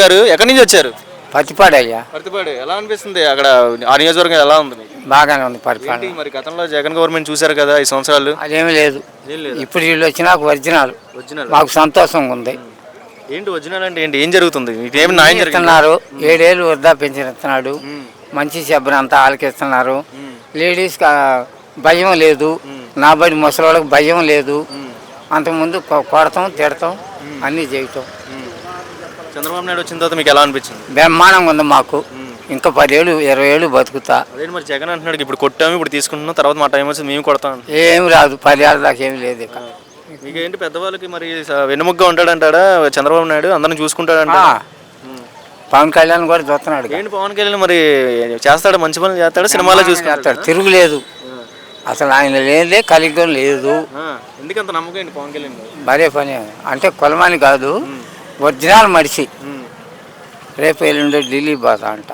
గారు ఎక్కడి నుంచి వచ్చారు? పత్తిపాడయ్యా. పర్తిపాడు ఎలా అనిపిస్తుంది అక్కడ? ఆ నియోజకవర్గం ఎలా ఉంది మీకు? బాగానే ఉంది పరిపాలన. ఏంటి మరి గతంలో జగన్ గవర్నమెంట్ చూశారు కదా 5 సంవత్సరాలు? అదేమీ లేదు. ఏం లేదు. ఇప్పుడు వీళ్ళు వచ్చినా ఒరిజినల్ ఒరిజినల్ మాకు సంతోషంగా ఉంది. ఏంటి ఒరిజినల్ అంటే ఏంటి? ఏం జరుగుతుంది? మీకు ఏమి న్యాయం జరుగుతుంది? ఇస్తున్నారు, 7 ఏళ్ళు వృద్ధా పెన్షన్ ఇస్తున్నాడు, మంచి శబ్బరంతా ఆలకిస్తున్నారు. లేడీస్ భయం లేదు, నా బడి ముసలి భయం లేదు. అంతకుముందు కొడతాం తిడతాం అన్నీ చేయటం. చంద్రబాబు నాయుడు వచ్చిన తర్వాత మీకు ఎలా అనిపించింది? బ్రహ్మాండంగా ఉంది మాకు. ఇంకా 10 ఏళ్ళు 20 ఏళ్ళు బతుకుతా. అదే మరి జగన్ అంటున్నాడు ఇప్పుడు కొట్టాము ఇప్పుడు తీసుకుంటున్నాం తర్వాత మా టైం వచ్చి మేము కొడతాం. ఏమి రాదు, 10 ఏళ్ళ దాకా ఏమి లేదు. ఇక మీకు ఏంటి పెద్దవాళ్ళకి మరి వెన్నుముగ్గా ఉంటాడంటాడా చంద్రబాబు నాయుడు? అందరిని చూసుకుంటాడంట. పవన్ కళ్యాణ్ కూడా చూస్తున్నాడు. ఏంటి పవన్ కళ్యాణ్ మరి చేస్తాడు, మంచి పనులు చేస్తాడు, సినిమాలో చూసుకుంటాడు, తిరుగులేదు. అసలు ఆయన లేదే కలిగం లేదు. ఎందుకంత నమ్మకం ఏంటి పవన్ కళ్యాణ్? మరే పని అంటే కులమాని కాదు, ఒరిజినల్ మనిషి. రేపు ఎల్లుండి ఢిల్లీ పోతా అంట.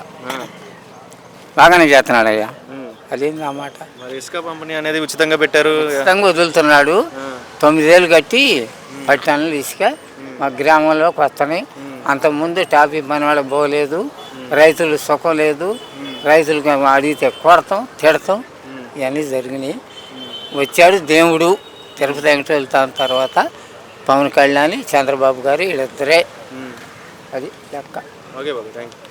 బాగానే చేస్తున్నాడు అయ్యా. అదేంది అన్నమాట. మరి ఇసుక పంపిణీ అనేది ఉచితంగా పెట్టారు, ఉచితంగా వదులుతున్నాడు. 9 ఏళ్ళు కట్టి పట్టణాలు ఇసుక మా గ్రామంలోకి వస్తున్నాయి. అంతకుముందు టాపీ పని వాళ్ళకి పోలేదు, రైతులు సుఖం లేదు, రైతులకు అడిగితే కొడతాం తిడతాం ఇవన్నీ జరిగినాయి. వచ్చాడు దేవుడు తిరుపతి వెంకటేశ్వర తర్వాత పవన్ కళ్యాణ్ చంద్రబాబు గారు వీళ్ళిద్దరే. అది లెక్క. Okay Babu, thank you.